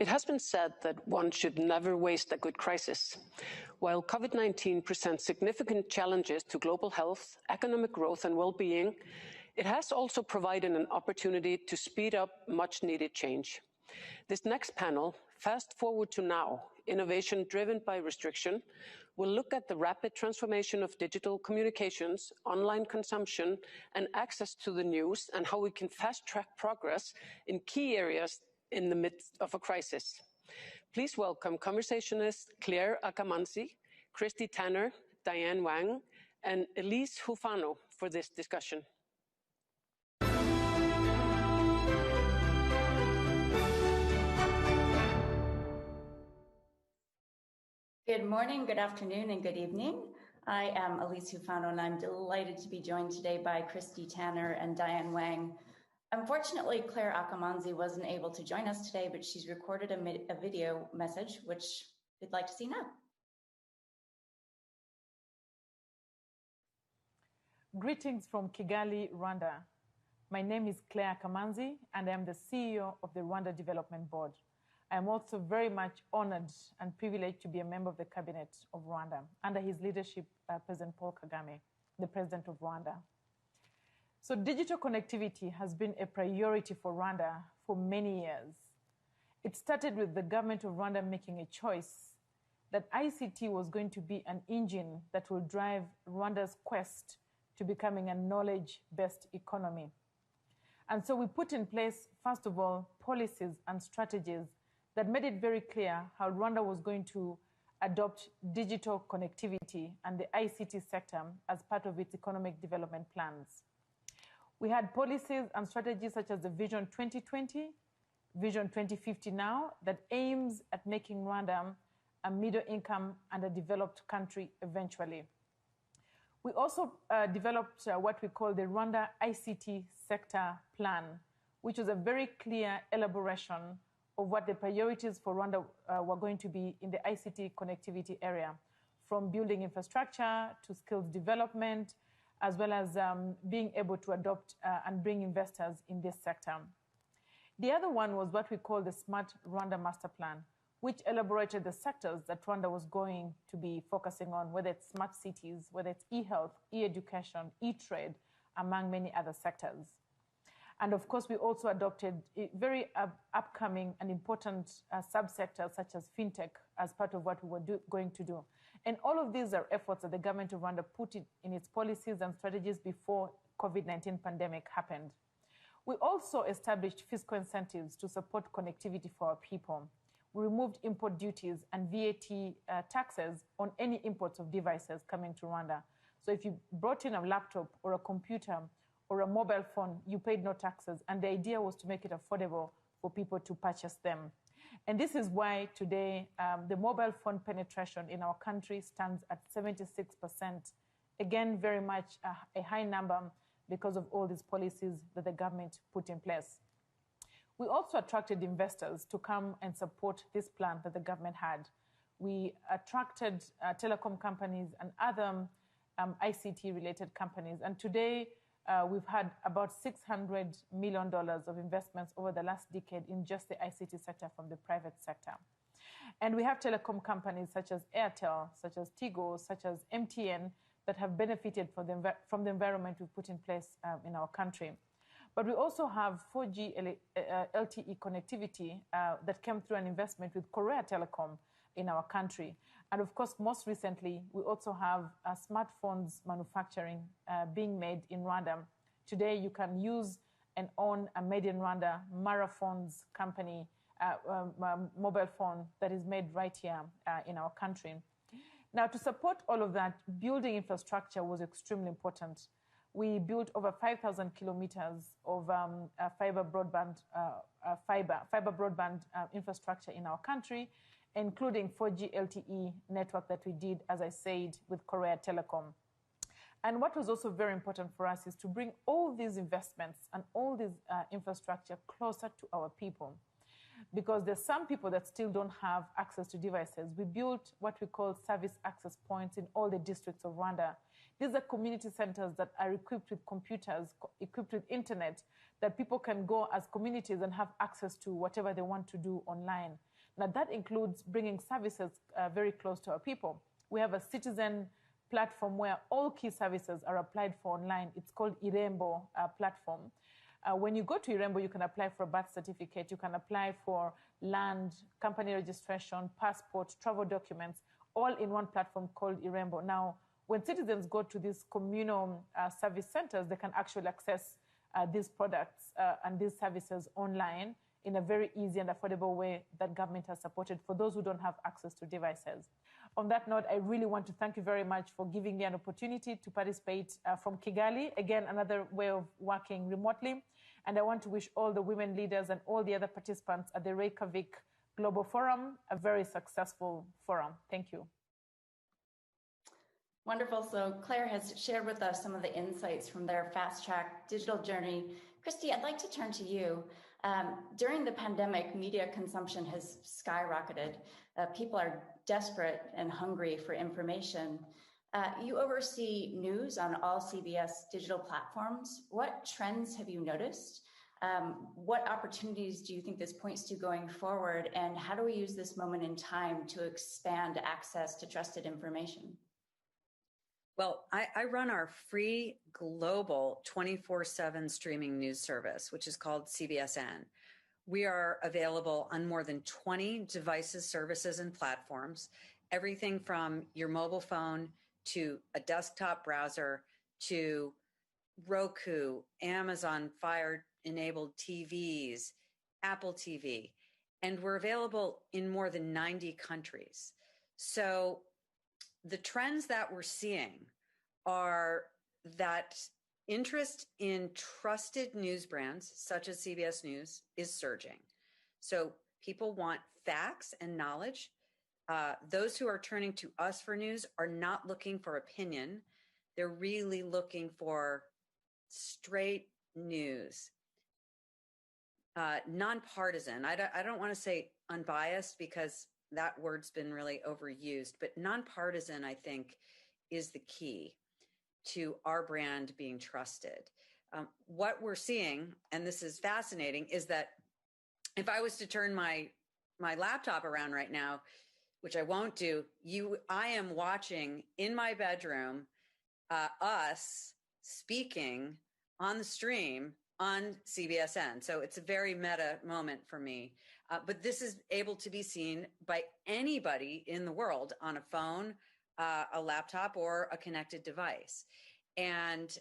It has been said that one should never waste a good crisis. While COVID-19 presents significant challenges to global health, economic growth, and well-being, it has also provided an opportunity to speed up much-needed change. This next panel, Fast Forward to Now, Innovation Driven by Restriction, will look at the rapid transformation of digital communications, online consumption, and access to the news, and how we can fast-track progress in key areas in the midst of a crisis. Please welcome conversationalists Clare Akamanzi, Christy Tanner, Diane Wang, and Elise Hufano for this discussion. Good morning, good afternoon, and good evening. I am Elise Hufano, and I'm delighted to be joined today by Christy Tanner and Diane Wang. Unfortunately, Clare Akamanzi wasn't able to join us today, but she's recorded a video message, which we'd like to see now. Greetings from Kigali, Rwanda. My name is Clare Akamanzi, and I am the CEO of the Rwanda Development Board. I am also very much honored and privileged to be a member of the cabinet of Rwanda, under his leadership, President Paul Kagame, the president of Rwanda. So digital connectivity has been a priority for Rwanda for many years. It started with the government of Rwanda making a choice that ICT was going to be an engine that will drive Rwanda's quest to becoming a knowledge-based economy. And so we put in place, first of all, policies and strategies that made it very clear how Rwanda was going to adopt digital connectivity and the ICT sector as part of its economic development plans. We had policies and strategies such as the Vision 2020, Vision 2050 now, that aims at making Rwanda a middle income and a developed country eventually. We also developed what we call the Rwanda ICT Sector Plan, which was a very clear elaboration of what the priorities for Rwanda were going to be in the ICT connectivity area, from building infrastructure to skills development, as well as being able to adopt and bring investors in this sector. The other one was what we call the Smart Rwanda Master Plan, which elaborated the sectors that Rwanda was going to be focusing on, whether it's smart cities, whether it's e-health, e-education, e-trade, among many other sectors. And of course, we also adopted very upcoming and important subsectors such as fintech as part of what we were going to do. And all of these are efforts that the government of Rwanda put in its policies and strategies before COVID-19 pandemic happened. We also established fiscal incentives to support connectivity for our people. We removed import duties and VAT taxes on any imports of devices coming to Rwanda. So if you brought in a laptop or a computer or a mobile phone, you paid no taxes. And the idea was to make it affordable for people to purchase them. And this is why today the mobile phone penetration in our country stands at 76%. Again, very much a high number because of all these policies that the government put in place. We also attracted investors to come and support this plan that the government had. We attracted telecom companies and other ICT-related companies. And today, we've had about $600 million of investments over the last decade in just the ICT sector from the private sector. And we have telecom companies such as Airtel, such as Tigo, such as MTN that have benefited from the environment we've put in place in our country. But we also have 4G LTE connectivity that came through an investment with Korea Telecom in our country. And of course, most recently, we also have smartphones manufacturing being made in Rwanda. Today, you can use and own a made in Rwanda Maraphones company mobile phone that is made right here in our country. Now, to support all of that, building infrastructure was extremely important. We built over 5,000 kilometers of fiber broadband infrastructure in our country, including 4G LTE network that we did, as I said, with Korea Telecom. And what was also very important for us is to bring all these investments and all this infrastructure closer to our people, because there's some people that still don't have access to devices. We built what we call service access points in all the districts of Rwanda. These are community centers that are equipped with computers, equipped with internet, that people can go as communities and have access to whatever they want to do online. Now, that includes bringing services very close to our people. We have a citizen platform where all key services are applied for online. It's called Irembo platform. When you go to Irembo, you can apply for a birth certificate, you can apply for land, company registration, passport, travel documents, all in one platform called Irembo. Now, when citizens go to these communal service centers, they can actually access these products and these services online in a very easy and affordable way that government has supported for those who don't have access to devices. On that note, I really want to thank you very much for giving me an opportunity to participate from Kigali. Again, another way of working remotely. And I want to wish all the women leaders and all the other participants at the Reykjavík Global Forum a very successful forum. Thank you. Wonderful. So Claire has shared with us some of the insights from their fast-track digital journey. Christy, I'd like to turn to you. During the pandemic, media consumption has skyrocketed. People are desperate and hungry for information. You oversee news on all CBS digital platforms. What trends have you noticed? What opportunities do you think this points to going forward? And how do we use this moment in time to expand access to trusted information? Well, I run our free global 24/7 streaming news service, which is called CBSN. We are available on more than 20 devices, services, and platforms, everything from your mobile phone to a desktop browser to Roku, Amazon Fire-enabled TVs, Apple TV, and we're available in more than 90 countries. So the trends that we're seeing are that interest in trusted news brands, such as CBS News, is surging. So people want facts and knowledge. Those who are turning to us for news are not looking for opinion. They're really looking for straight news, nonpartisan. I don't want to say unbiased because that word's been really overused, but nonpartisan, I think, is the key to our brand being trusted. What we're seeing, and this is fascinating, is that if I was to turn my laptop around right now, which I won't do, I am watching in my bedroom us speaking on the stream on CBSN. So it's a very meta moment for me. But this is able to be seen by anybody in the world on a phone, a laptop, or a connected device. And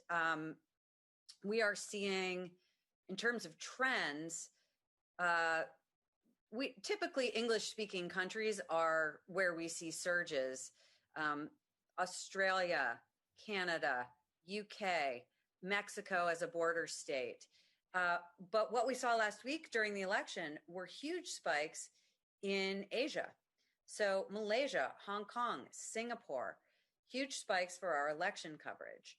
we are seeing, in terms of trends, we typically English-speaking countries are where we see surges. Australia, Canada, UK, Mexico as a border state. But what we saw last week during the election were huge spikes in Asia. So Malaysia, Hong Kong, Singapore, huge spikes for our election coverage.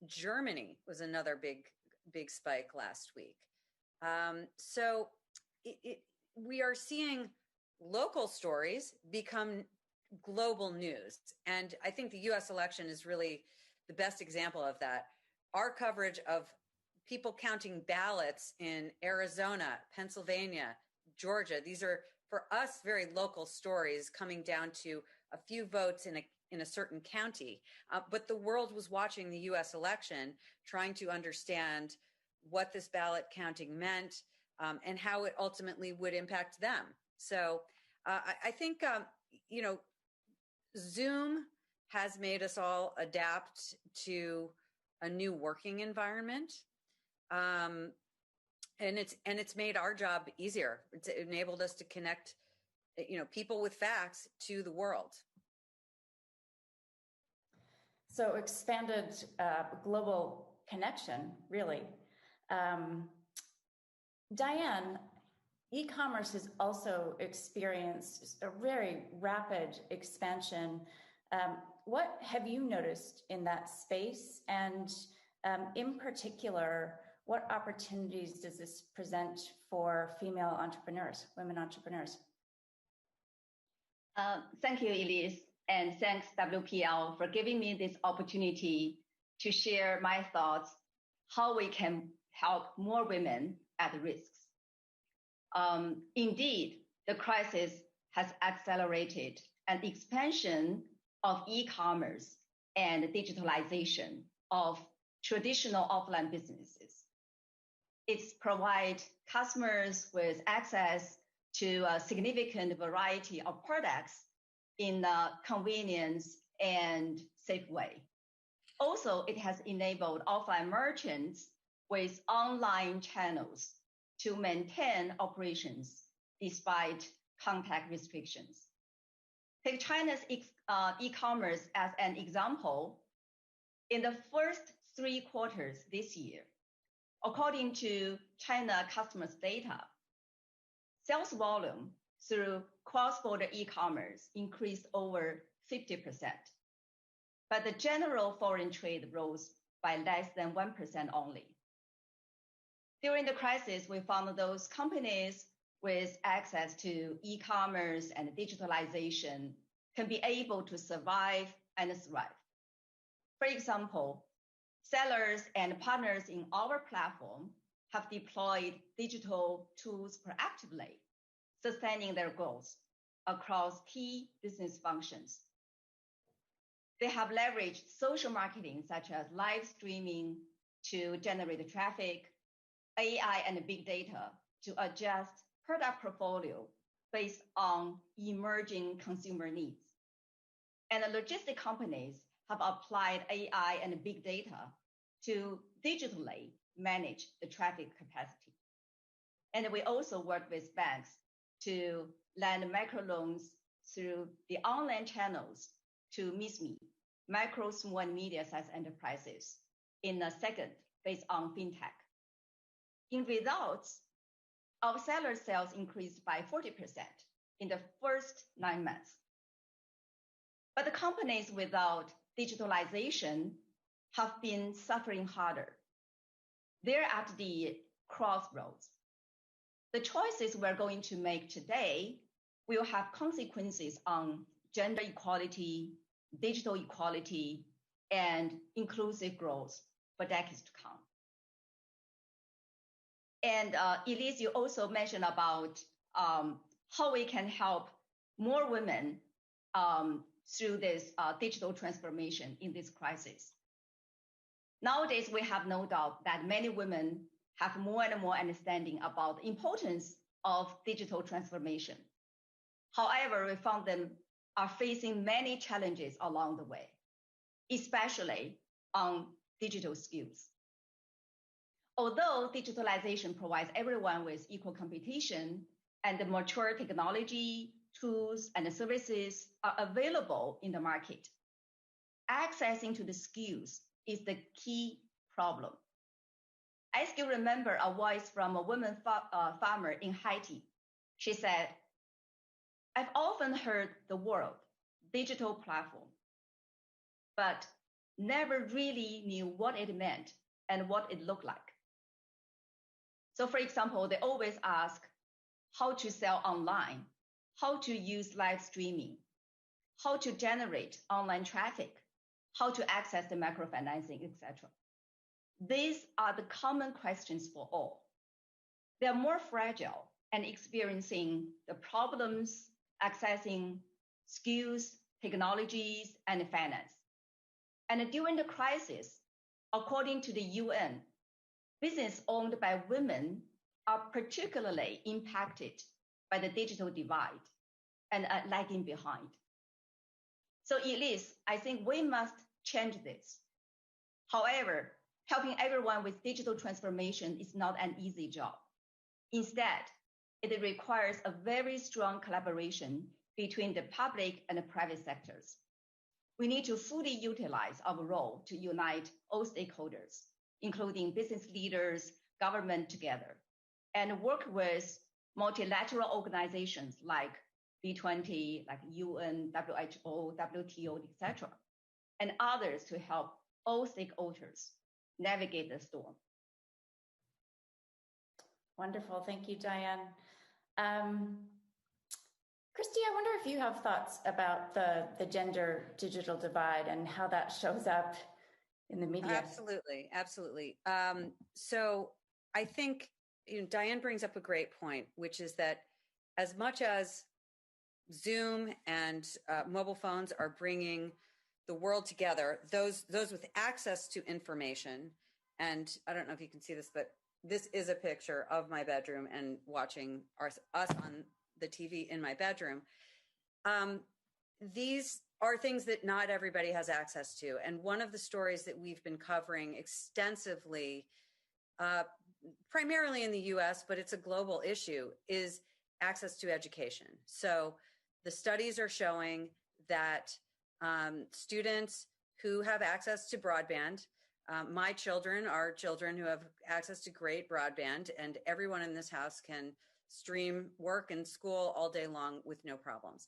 Germany was another big spike last week. So we are seeing local stories become global news. And I think the US election is really the best example of that. Our coverage of people counting ballots in Arizona, Pennsylvania, Georgia, these are, for us, very local stories coming down to a few votes in a certain county. But the world was watching the US election, trying to understand what this ballot counting meant, and how it ultimately would impact them. So I think, Zoom has made us all adapt to a new working environment. And it's made our job easier. It's enabled us to connect, people with facts to the world. So expanded global connection, really. Diane, e-commerce has also experienced a very rapid expansion. What have you noticed in that space? And in particular, what opportunities does this present for female entrepreneurs, women entrepreneurs? Thank you, Elise, and thanks WPL for giving me this opportunity to share my thoughts, how we can help more women at risk. Indeed, the crisis has accelerated an expansion of e-commerce and digitalization of traditional offline businesses. It's provide customers with access to a significant variety of products in a convenience and safe way. Also, it has enabled offline merchants with online channels to maintain operations despite contact restrictions. Take China's e-commerce as an example. In the first 3 quarters this year, according to China customers data, sales volume through cross-border e-commerce increased over 50%. But the general foreign trade rose by less than 1% only. During the crisis, we found those companies with access to e-commerce and digitalization can be able to survive and thrive. For example, sellers and partners in our platform have deployed digital tools proactively, sustaining their goals across key business functions. They have leveraged social marketing, such as live streaming, to generate traffic, AI and big data to adjust product portfolio based on emerging consumer needs. And the logistic companies have applied AI and big data to digitally manage the traffic capacity. And we also work with banks to lend microloans through the online channels to MISME, micro, small, and medium-sized enterprises, in a second based on fintech. In results, our seller sales increased by 40% in the first 9 months. But the companies without digitalization have been suffering harder. They're at the crossroads. The choices we're going to make today will have consequences on gender equality, digital equality, and inclusive growth for decades to come. And Elise, you also mentioned about how we can help more women through this digital transformation in this crisis. Nowadays, we have no doubt that many women have more and more understanding about the importance of digital transformation. However, we found them are facing many challenges along the way, especially on digital skills. Although digitalization provides everyone with equal competition and the mature technology, tools, and services are available in the market, accessing to the skills is the key problem. I still remember a voice from a woman farmer in Haiti. She said, "I've often heard the word digital platform, but never really knew what it meant and what it looked like." So for example, they always ask how to sell online, how to use live streaming, how to generate online traffic, how to access the microfinancing, etc. These are the common questions for all. They're more fragile and experiencing the problems accessing skills, technologies, and finance. And during the crisis, according to the UN, business owned by women are particularly impacted by the digital divide and are lagging behind. So Elise, I think we must change this. However, helping everyone with digital transformation is not an easy job. Instead, it requires a very strong collaboration between the public and the private sectors. We need to fully utilize our role to unite all stakeholders, including business leaders, government together, and work with multilateral organizations like B20, like UN, WHO, WTO, etc., and others to help all stakeholders navigate the storm. Wonderful. Thank you, Diane. Christy, I wonder if you have thoughts about the gender digital divide and how that shows up in the media. Absolutely. Absolutely. So I think Diane brings up a great point, which is that as much as Zoom and mobile phones are bringing the world together, those with access to information, and I don't know if you can see this, but this is a picture of my bedroom and watching us on the TV in my bedroom. These are things that not everybody has access to. And one of the stories that we've been covering extensively, primarily in the US, but it's a global issue, is access to education. So the studies are showing that students who have access to broadband, my children are children who have access to great broadband, and everyone in this house can stream work and school all day long with no problems.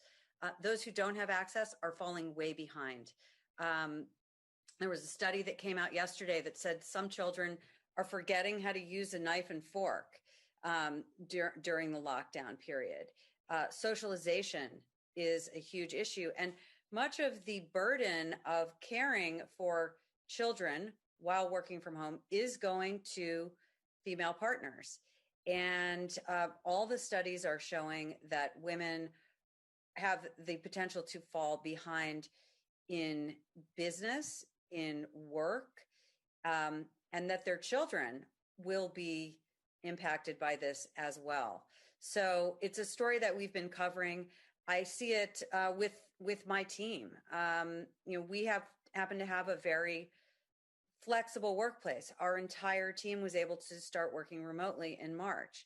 Those who don't have access are falling way behind. There was a study that came out yesterday that said some children are forgetting how to use a knife and fork during the lockdown period. Socialization is a huge issue, and much of the burden of caring for children while working from home is going to female partners. And all the studies are showing that women have the potential to fall behind in business, in work, and that their children will be impacted by this as well. So it's a story that we've been covering. I see it with my team. We happen to have a very flexible workplace. Our entire team was able to start working remotely in March.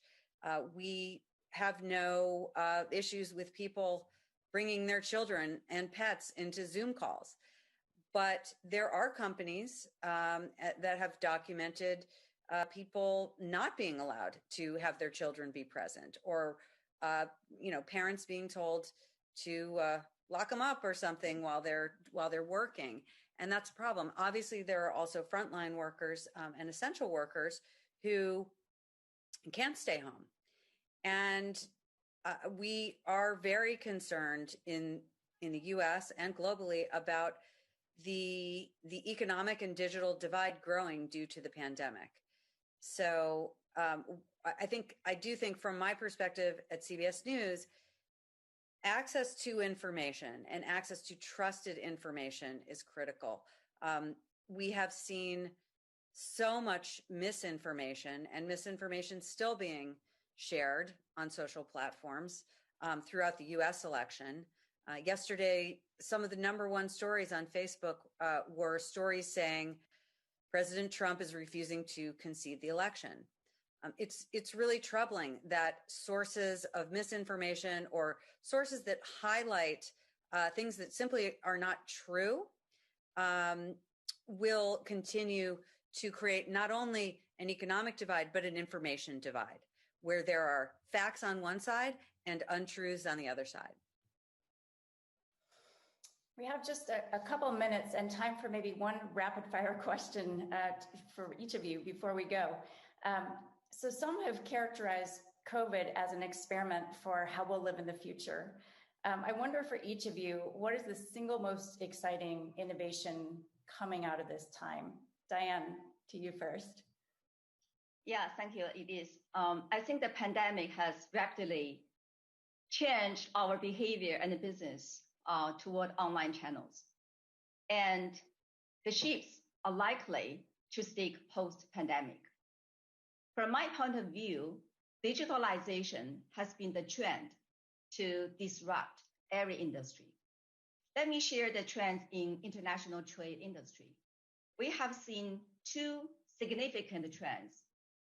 We have no issues with people bringing their children and pets into Zoom calls. But there are companies that have documented people not being allowed to have their children be present, or parents being told to lock them up or something while they're working, and that's a problem. Obviously, there are also frontline workers and essential workers who can't stay home, and we are very concerned in the U.S. and globally about the economic and digital divide growing due to the pandemic. So I do think from my perspective at CBS News, access to information and access to trusted information is critical. We have seen so much misinformation, and misinformation still being shared on social platforms throughout the U.S. election. Yesterday, some of the number one stories on Facebook were stories saying President Trump is refusing to concede the election. It's really troubling that sources of misinformation or sources that highlight things that simply are not true will continue to create not only an economic divide, but an information divide, where there are facts on one side and untruths on the other side. We have just a couple minutes and time for maybe one rapid fire question for each of you before we go. So some have characterized COVID as an experiment for how we'll live in the future. I wonder for each of you, what is the single most exciting innovation coming out of this time? Diane, to you first. Yeah, thank you, Elise. I think the pandemic has rapidly changed our behavior and the business toward online channels. And the shifts are likely to stick post-pandemic. From my point of view, digitalization has been the trend to disrupt every industry. Let me share the trends in international trade industry. We have seen two significant trends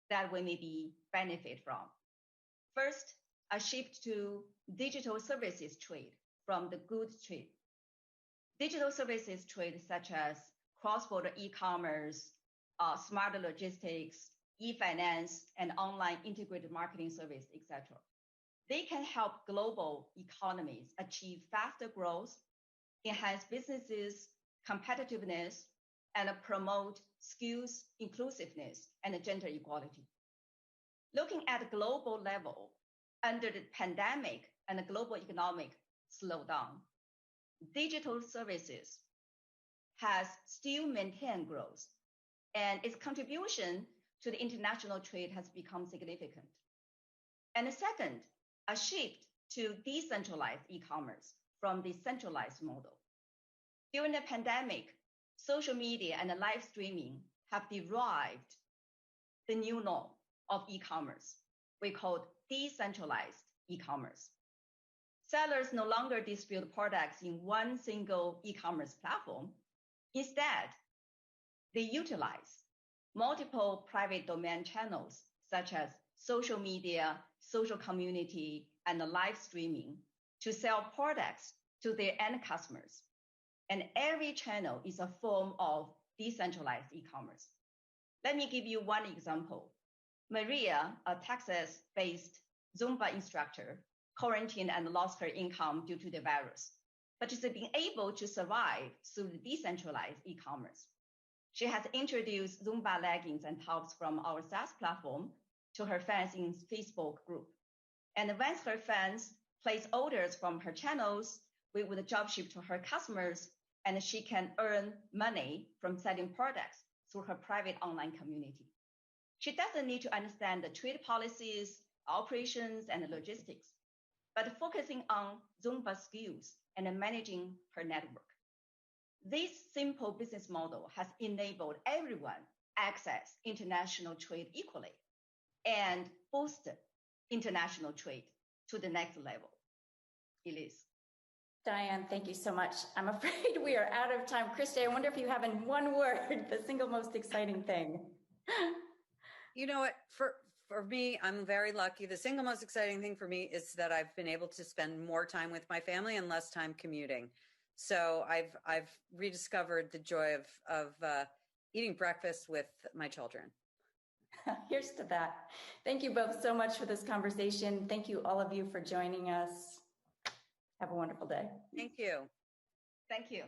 that we maybe benefit from. First, a shift to digital services trade from the goods trade. Digital services trade such as cross-border e-commerce, smart logistics, e-finance, and online integrated marketing service, etc. They can help global economies achieve faster growth, enhance businesses' competitiveness, and promote skills inclusiveness and gender equality. Looking at a global level, under the pandemic and the global economic slowdown, digital services has still maintained growth, and its contribution to the international trade has become significant. And second, a shift to decentralize e-commerce from the centralized model. During the pandemic, social media and live streaming have derived the new norm of e-commerce. We call it decentralized e-commerce. Sellers no longer distribute products in one single e-commerce platform. Instead, they utilize multiple private domain channels, such as social media, social community, and live streaming to sell products to their end customers. And every channel is a form of decentralized e-commerce. Let me give you one example. Maria, a Texas-based Zumba instructor, quarantined and lost her income due to the virus, but she's been able to survive through the decentralized e-commerce. She has introduced Zumba leggings and tops from our SaaS platform to her fans in Facebook group. And once her fans place orders from her channels, we would job ship to her customers, and she can earn money from selling products through her private online community. She doesn't need to understand the trade policies, operations, and logistics, but focusing on Zumba skills and managing her network. This simple business model has enabled everyone access international trade equally and boosted international trade to the next level. Elise. Diane, thank you so much. I'm afraid we are out of time. Christy, I wonder if you have in one word the single most exciting thing. You know what, for me, I'm very lucky. The single most exciting thing for me is that I've been able to spend more time with my family and less time commuting. So I've rediscovered the joy of eating breakfast with my children. Here's to that. Thank you both so much for this conversation. Thank you, all of you, for joining us. Have a wonderful day. Thank you. Thank you.